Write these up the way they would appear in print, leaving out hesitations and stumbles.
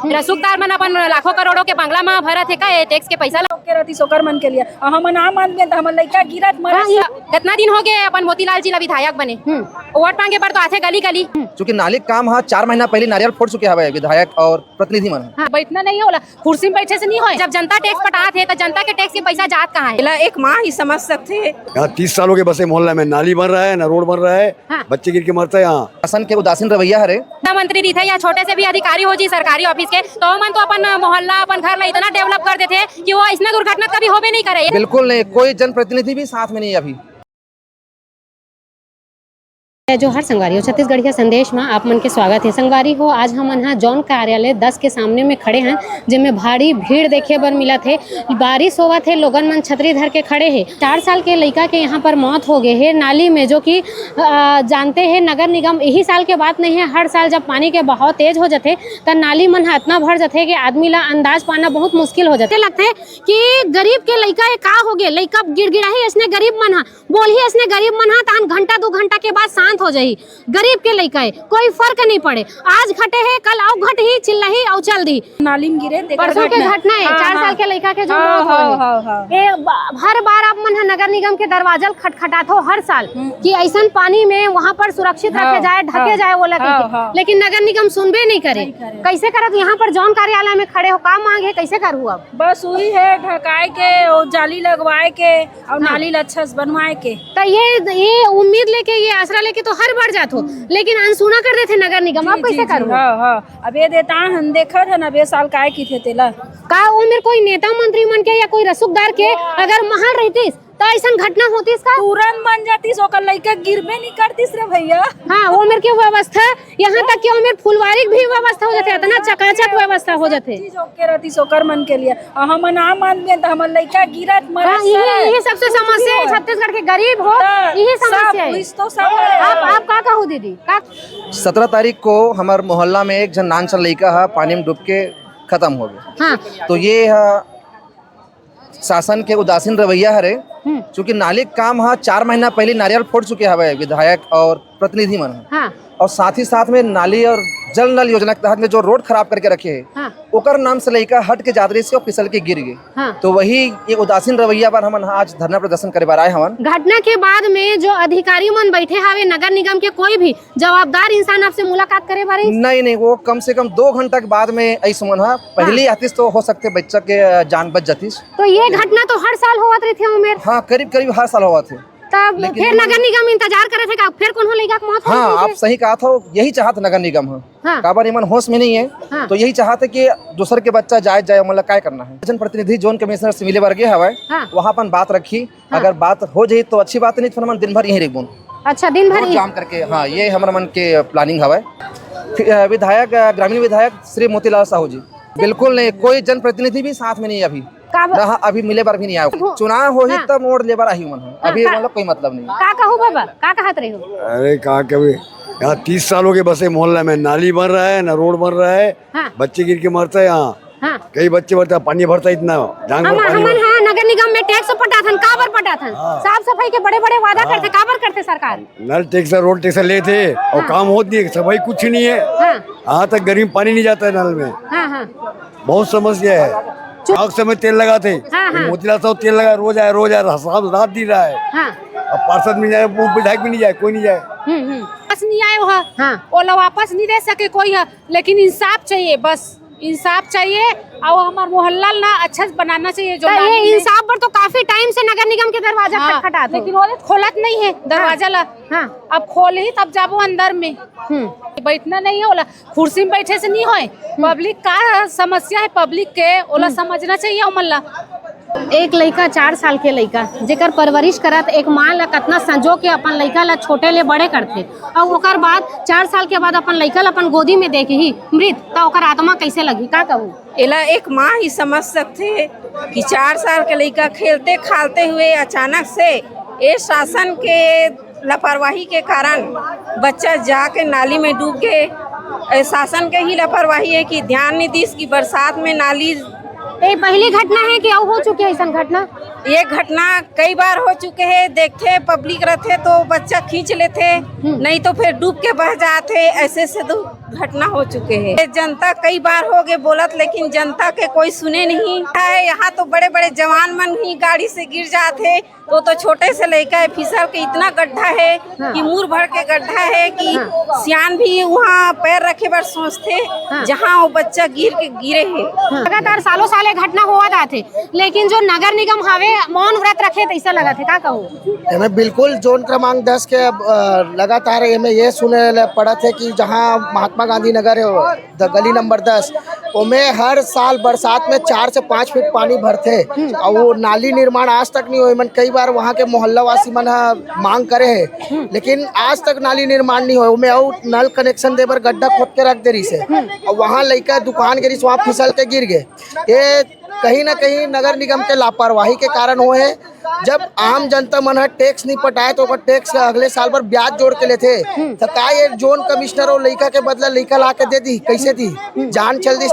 रसूखदार मन अपन लाखों करोड़ों के बंगला में भरत है का टैक्स के पैसा के रहती सोकर मन के लिए हम आम आदमी तो हमर लइका गिरत मरत। कितना दिन हो गए अपन मोतीलाल जी ला विधायक बने वोट मांगे पर तो आथे गली गली चूँकि नाली काम 4 महीना पहले नारियल फोड़ चुके हवे विधायक और प्रतिनिधि मन। बैठना नहीं होला कुर्सी में बैठे से नहीं हो। जब जनता टैक्स पटात है तो जनता के टैक्स के पैसा जात कहाँ है? एक माँ ही समझ सकते हैं। यहाँ 30 सालों के बसे मोहल्ला में नाली बन रहा है ना रोड बन रहा है। बच्चे गिर के मरता है। यहाँ शासन के उदासीन रवैया हरे मंत्री रही थे या छोटे से भी अधिकारी हो जी सरकारी ऑफिस के तो मन तो अपन मोहल्ला अपन घर ला इतना डेवलप कर देते कि वो इसमें दुर्घटना कभी होबे नहीं करे। बिल्कुल नहीं, कोई जनप्रतिनिधि भी साथ में नहीं अभी। जोहार संगवारी हो छत्तीसगढ़ संदेश में आप मन के स्वागत है। संगवारी हो आज हम यहाँ जौन कार्यालय 10 के सामने में खड़े हैं जिनमें भारी भीड़ देखे बर मिला थे। बारिश होवा थे लोगन मन छतरी धर के खड़े हैं। 4 साल के लड़का के यहाँ पर मौत हो गए है नाली में, जो कि जानते हैं नगर निगम यही साल के बात नहीं है, हर साल जब पानी के बहाव तेज हो जाते तब नाली मन इतना भर जाते कि आदमी ला अंदाज पाना बहुत मुश्किल हो जाते। लगते कि गरीब के लड़का का हो गए, लड़का गिड़गिड़ा ही इसने गरीब मन बोल ही इसने गरीब मन तहन घंटा 2 घंटा के बाद शांत हो जाही। गरीब के लड़का है कोई फर्क नहीं पड़े, आज घटे है कल आओ घट ही चिल्ला ही और चल दी। नाली में गिरे परसों के घटना है 4 साल के लड़का के जो मौत हो ये हर बार आप मन नगर निगम के दरवाजा खटखटात हो हर साल कि ऐसा पानी में वहाँ पर सुरक्षित रखे जाए ढके जाए वो लगे, लेकिन नगर निगम सुनबे नहीं करे। कैसे करत यहाँ पर जौन कार्यालय में खड़े हो काम मांगे कैसे करूँ अब? बस वही है ढकाए के और जाली लगवाए के और नाली अच्छा से बनवाए के। तो ये उम्मीद लेके ये आसरा लेके तो हर बढ़ जात हो, लेकिन अनसुना कर देते नगर निगम। अब कैसे करूँ? अब ये देता हम देखा था ना 20 साल काय की थे तेला का उम्र कोई नेता मंत्री मन के या कोई रसूखदार के अगर महल रहती तो ऐसा घटना होती इसका तुरंत बन जाती सोकर लड़का गिरबे नहीं करती रे भैया। हाँ उम्र की व्यवस्था यहाँ तक कि उम्र फुलवारी भी व्यवस्था हो जाते, इतना चकाचक व्यवस्था हो जाते के रहती सोकर मन के लिए हम आम आदमी तो हमर लड़का गिरत मरत। यही सबसे समस्या है छत्तीसगढ़ के गरीब हो, यही समस्या है। तो सब आप का कहूँ दीदी? 17 तारीख को हमारे मोहल्ला में एक जन नानचल लड़का है पानी में डूब के खत्म हो गया। हाँ तो ये शासन के उदासीन रवैया हरे चूँकि नाली काम 4 महीना पहले नारियल फोड़ चुके हवे विधायक और प्रतिनिधि मन। हाँ और साथ ही साथ में नाली और जल नल योजना के तहत में जो रोड खराब करके रखे है हाँ ओकर नाम से लड़का हट के जादरी से फिसल के गिर गए। हाँ तो वही ये उदासीन रवैया पर हम आज धरना प्रदर्शन करे बार आए हवन। घटना के बाद में जो अधिकारी मन बैठे हवे नगर निगम के कोई भी जवाबदार इंसान आपसे मुलाकात करे बारे? नहीं, वो कम से कम 2 घंटा के बाद में ऐसा मन पहले आतीस तो हो सकते बच्चा के जान बच जातीस। तो ये घटना तो हर साल होवत रही थे उमेर? हाँ करीब हर साल हुआ थे। तब फिर नगर निगम इंतजार करे थे का फिर कौन लड़का की मौत? हाँ आप सही कहा था, यही चाहत नगर निगम है। हाँ। काबर इमन होश में नहीं है। हाँ। तो यही चाहते कि दूसर के बच्चा जाए मतलब क्या करना है। जन प्रतिनिधि जोन कमिश्नर से मिले वर्गे हवा वहाँ अपन बात रखी। अगर बात हो जाए तो अच्छी बात नहीं तो हम दिन भर यही रेगबून। अच्छा दिन भर जाम करके। हाँ ये हमारे मन के प्लानिंग हवा। विधायक ग्रामीण विधायक श्री मोतीलाल साहू जी बिल्कुल नहीं, कोई जनप्रतिनिधि भी साथ में नहीं अभी रहा, अभी मिले बार भी नहीं आया। चुनाव हो ही तब मोड़ ले बार आई मन अभी मतलब कोई मतलब नहीं। का कहूँ बाबा का कहत रही हो? अरे कहा कभी यहाँ 30 सालों के बसे मोहल्ला में नाली बन रहा है ना रोड बन रहा है। बच्चे गिर के मरता है। यहाँ कई बच्चे मरता है, पानी भरता है इतना नगर निगम में टैक्स पटाथन काबर पटाथन साफ सफाई के बड़े बड़े वादा करते काबर करते सरकार? नल टैक्स रोड टैक्स ले थे और काम होती है, सफाई कुछ नहीं है। यहाँ तक गरीब पानी नहीं जाता है नल में। बहुत समस्या है। आग समय तेल लगाते मोतीलाल साहब तेल लगा रोज आए रात दी रहा है। अब पार्षद में जाए विधायक भी नहीं जाए, कोई नहीं जाए। वापस नहीं आए वो लोग वापस नहीं दे सके कोई है, लेकिन इंसाफ चाहिए, बस इंसाफ चाहिए और हमारे मोहल्ला ना अच्छा से बनाना चाहिए। जो ये इंसाफ पर तो काफी टाइम से नगर निगम के दरवाजा खटखटाते लेकिन वो खोलत नहीं है दरवाजा ला। अब खोल ही तब जाबो अंदर में। बैठना नहीं है, ओला कुर्सी में बैठे से नहीं होए। पब्लिक का समस्या है, पब्लिक के ओला समझना चाहिए। उमल्ला एक लड़का 4 साल के लड़का जेकर परवरिश करत एक माँ ला कतना संजो के अपन लड़का ला छोटे ले बड़े करते और ओकर बाद 4 साल के बाद अपन लड़का ला अपन गोदी में देके ही मृत तो ओकर आत्मा कैसे लगी? का कहूँ? एला एक माँ ही समझ सकते कि 4 साल के लड़का खेलते खालते हुए अचानक से ये शासन के लापरवाही के कारण बच्चा जाके नाली में डूब गए। शासन के ही लापरवाही है कि ध्यान नहीं दी इसकी बरसात में नाली। ये पहली घटना है कि और हो चुकी है ऐसा घटना? ये घटना कई बार हो चुके हैं। देखते पब्लिक रहते तो बच्चा खींच लेते, नहीं तो फिर डूब के बह जाते। ऐसे से तो घटना हो चुके हैं। जनता कई बार हो गए बोलत, लेकिन जनता के कोई सुने नहीं है। यहाँ तो बड़े बड़े जवान मन ही गाड़ी से गिर जाते, तो छोटे से लड़का है फिसल के इतना गड्ढा है कि मुंह भर के गड्ढा है कि सियान भी वहाँ पैर रखे बार सोचते जहाँ वो बच्चा गिरे है। लगातार सालों साल घटना हुआ थे, लेकिन जो नगर निगम हवे मौन व्रत रखे ऐसा लगा थे, का कहूँ? हमें बिल्कुल जोन क्रमांक 10 के लगातार हमें ये सुने पड़ा थे कि जहाँ महात्मा गांधी नगर है गली नंबर 10 उनमें हर साल बरसात में 4 से 5 फीट पानी भरते और वो नाली निर्माण आज तक नहीं हुई। मन कई बार वहाँ के मोहल्ला वासी मन मांग करे है, लेकिन आज तक नाली निर्माण नहीं हुआ। मैं और नल कनेक्शन दे बर गड्ढा खोद के रख दे रही से और वहाँ लड़का दुकान गिरी वहाँ फिसल के गिर गए। ये कहीं ना कहीं नगर निगम के लापरवाही के कारण हुए हैं। जब आम जनता मन टैक्स नहीं पटाए तो टैक्स अगले साल पर ब्याज जोड़ के लेते तो का ये जोन कमिश्नर और लड़का के बदला लड़का ला के दे दी, कैसे दी? जान चल दी।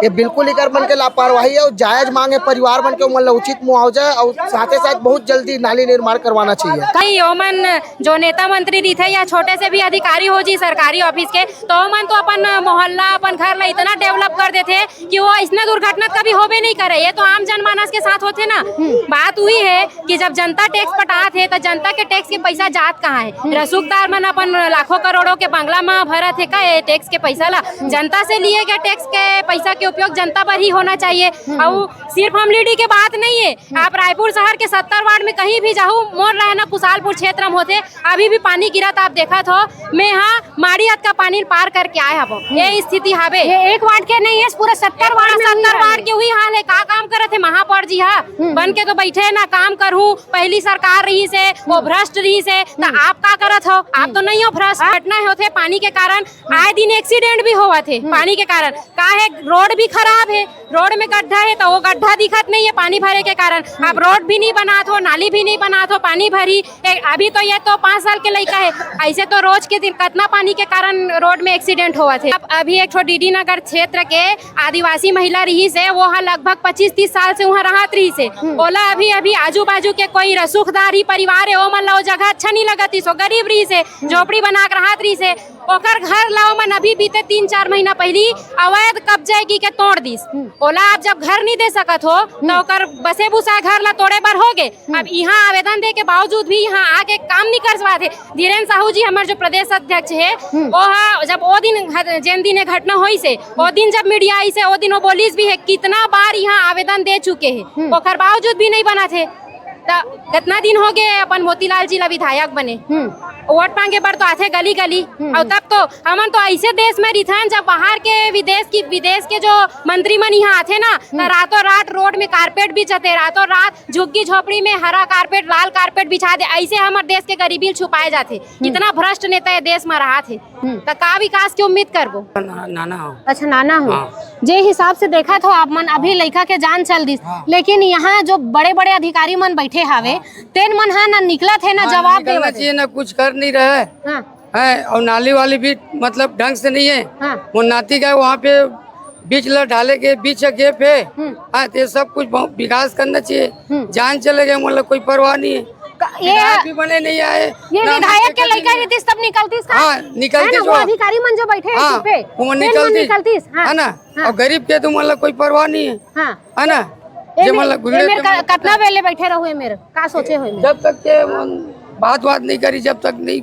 ये बिल्कुल इकर मन के लापरवाही है और जायज मांग है परिवार बन के मतलब उचित मुआवजा और साथ ही साथ बहुत जल्दी नाली निर्माण करवाना चाहिए। कई ओमन जो नेता मंत्री रही या छोटे से भी अधिकारी हो जी सरकारी ऑफिस के, तो ओमन तो अपन मोहल्ला अपन घर ला इतना डेवलप कर देते कि वो इसने दुर्घटना कभी होबे नहीं करे। ये तो आम जनमानस के साथ होते ना। बात हुई है कि जब जनता टैक्स पटात है तो जनता के टैक्स के पैसा जात कहाँ है? रसूखदार मन अपन लाखों करोड़ों के बंगला में भरत है का टैक्स के पैसा ला? जनता से लिए गए टैक्स के पैसा के उपयोग जनता पर ही होना चाहिए। और सिर्फ अमलीडी के बात नहीं है, आप रायपुर शहर के 70 वार्ड में कहीं भी जाओ, मोर रहना कुशालपुर क्षेत्र में होते अभी भी पानी गिरा था। आप देखा था मैं यहाँ माड़ी हद का पानी पार करके आए हब। ये स्थिति हवे, ये एक वार्ड के नहीं है, पूरा 70 वार्ड के हुई हाल है। का काम करत है महापौर जी? हाँ बन के तो बैठे ना काम करूँ। पहली सरकार रही से वो भ्रष्ट रही से, तो आप का करत हो? आप तो नहीं हो भ्रष्ट। घटना होते पानी के कारण, आए दिन एक्सीडेंट भी हुआ थे पानी के कारण। का है रोड भी खराब है, रोड में गड्ढा है तो वो गड्ढा दिखत नहीं है पानी भरे के कारण। अब रोड भी नहीं बना थो, नाली भी नहीं बना थो, पानी भरी। अभी तो ये तो 5 साल के लड़का है, ऐसे तो रोज के दिन कितना पानी के कारण रोड में एक्सीडेंट हुआ थे। अब अभी एक डीडी नगर क्षेत्र के आदिवासी महिला रही से, वो लगभग 25-30 साल से वहाँ रहत रही से। ओला अभी आजू बाजू के कोई रसूखदार ही परिवार है, ओ मन ला जगह अच्छा नहीं लगती सो गरीब रही से, झोपड़ी बना कर रहत रही से। ओकर घर लाओ मन अभी बीते 3-4 महीना पहली अवैध कब्जे की के तोड़ दीस। ओला आप जब घर नहीं दे सकत हो तो ओकर बसे बुसा घर ला तोड़े बर हो गए। अब यहाँ आवेदन दे के बावजूद भी यहाँ आके काम नहीं कर पाते। धीरेन्द्र साहू जी हमारे जो प्रदेश अध्यक्ष है, वो जब वो दिन जिन दिन घटना हुई से वो दिन जब मीडिया आई से वो दिन वो बोलिस भी है कितना बार यहाँ आवेदन दे चुके हैं, ओकर बावजूद भी नहीं बना थे। कितना दिन हो गए अपन मोतीलाल जी ला विधायक बने, वोट मांगे पर तो आते गली गली। और तब तो हमन तो ऐसे देश में रिथन जब बाहर के विदेश के जो मंत्री मन यहाँ आते ना, तो रातों रात रोड में कारपेट बिछाते, रातों रात झुग्गी झोपड़ी में हरा कारपेट लाल कारपेट बिछा दे। ऐसे हमारे देश के गरीबी छुपाए जाते। कितना भ्रष्ट नेता ये देश में रहा थे, तो का विकास की उम्मीद करबो? नाना हो। अच्छा नाना हो। जे हिसाब से देखा तो आप मन अभी लड़का के जान चल दी, लेकिन यहाँ जो बड़े बड़े अधिकारी मन बैठे हावे तेन मन हाँ ना निकला थे ना जवाब देना चाहिए ना कुछ कर नहीं रहे है। और नाली वाली भी मतलब ढंग से नहीं है। वो नाती का वहाँ पे बीच ला डाले के बीच गे पे तो सब कुछ विकास करना चाहिए। जान चले गए मतलब कोई परवाह नहीं है। ये भी बने नहीं आए, ये विधायक के लड़का नीतीश तब निकलतीस का? हाँ निकलती वो अधिकारी मन जो बैठे हैं हाँ, पे वो निकलतीस है ना। और गरीब के तो मतलब कोई परवाह नहीं है, है ना। कितना बेले बैठे रहो मेरे का सोचे हुए? जब तक के बात नहीं करी, जब तक नहीं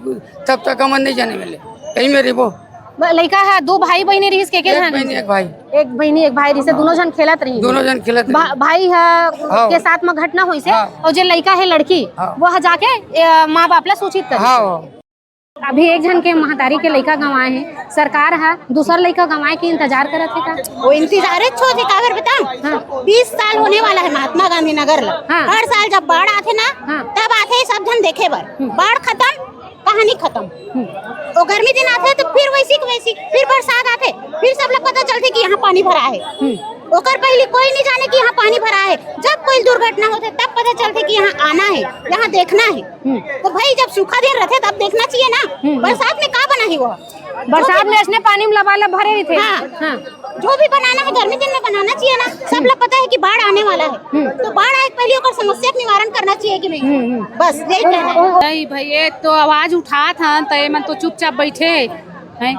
तब तक हम नहीं जाने मिले कहीं मेरे। वो लड़का है 2 भाई बहनी रही के एक भाई एक बहनी एक भाई रही से, दोनों जन खेलत रही। दोनों जन खेलत भाई है के साथ में घटना हुई से। और जो लड़का है लड़की वो जाके माँ बाप ला सूचित कर। अभी एक जन के महतारी के लड़का गंवाए हैं, सरकार है दूसरा लड़का गंवाए के इंतजार करत है का? वो इंतजार छोड़ कागर बताऊं। 20 साल होने वाला है महात्मा गांधी नगर ला। हर साल जब बाढ़ आते ना तब आते सब जन देखे बर। बाढ़ खत्म कहानी खत्म। वो गर्मी दिन आते तो फिर वैसी फिर बरसात आते, फिर सब लोग पता चलते कि यहाँ पानी भरा है। ओकर पहले कोई नहीं जाने कि यहाँ पानी भरा है। जब कोई दुर्घटना होते तब पता चलते कि यहाँ आना है, यहाँ देखना है। तो भाई जब सूखा दिन रहते तब देखना चाहिए ना। बरसात में का बना है वो? बरसात में इसने पानी में लबालब भरे थे। हाँ। जो भी बनाना है गर्मी दिन में बनाना चाहिए ना। सब लोग पता है कि बाढ़ आने वाला है, तो बाढ़ आए पहले ओकर समस्या का निवारण करना चाहिए कि नहीं। बस यही कहना है। नहीं भाई, ये तो आवाज उठा था तो ये मन तो चुपचाप बैठे हैं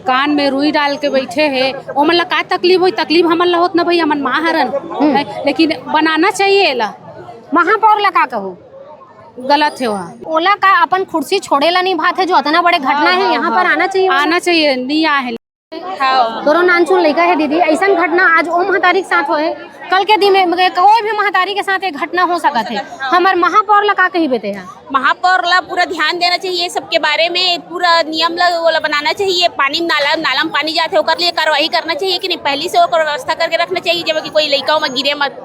कान में रुई डाल के बैठे है ओ मतलब का तकलीफ हुई तकलीफ हमन ला होत ना भाई हमन माँ हरन हैं, लेकिन बनाना चाहिए एला महापौर ला का कहूँ गलत है वहाँ ओला का अपन कुर्सी छोड़ेला नहीं बात है जो इतना बड़े घटना है यहाँ पर आना चाहिए नहीं आए तोरो नानचुन लड़का है दीदी ऐसा घटना आज ओ महतारी के साथ होए कल के दिन में कोई भी महतारी के साथ एक घटना हो सकत है हमार महापौर ला का कही बेते हैं महापौर ला पूरा ध्यान देना चाहिए सबके बारे में पूरा नियम ला बनाना चाहिए पानी नाला में पानी जाते ओकर लिए कार्रवाई करना चाहिए कि नहीं पहले से ओकर व्यवस्था करके रखना चाहिए जब कि कोई लड़का में गिरे मत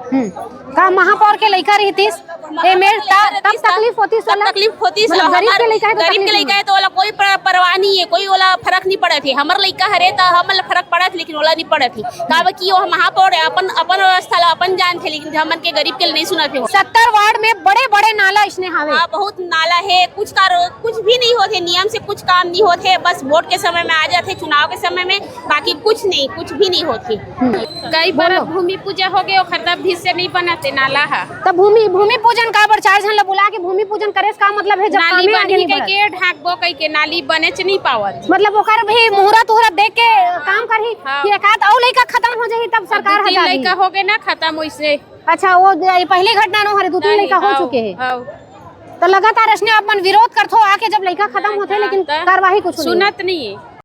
का महापौर के लड़का रहतीस ए मेर तब तकलीफ होती मतलब गरीब के लड़का है तो ओला कोई परवाह नहीं है कोई ओला फर्क नहीं पड़त है हमर लड़का हरे तो हमन फर्क पड़त लेकिन ओला नहीं पड़त है काबर की वो महापौर है अपन व्यवस्था ला अपन जानते लेकिन हमन के गरीब के नहीं सुनत है 70 वार्ड में बड़े नाला इसने हावे बहुत नाला है कुछ भी नहीं होते नियम से कुछ काम नहीं होते बस वोट के समय में आ जाते चुनाव के समय में बाकी कुछ भी नहीं होती कई बार भूमि पूजा हो गए खरदा भी से नहीं बनाते नाला है तब भूमि पूजन का बर चार जन बुला के भूमि पूजन करे का मतलब है जब नाली बनी के ढाकबो कई के नाली बने च नहीं पावत मतलब ओकर भी मुहूर्त देख के काम करही कि एकाध और लइका खत्म हो जाही तब सरकार हटा दी लइका हो गए ना खत्म वैसे अच्छा वो पहली घटना न हरे 2-3 लइका हो चुके हैं तो लगातार इसने अपन विरोध करथो आके जब लइका खत्म होते लेकिन कार्रवाई कुछ सुनत नहीं है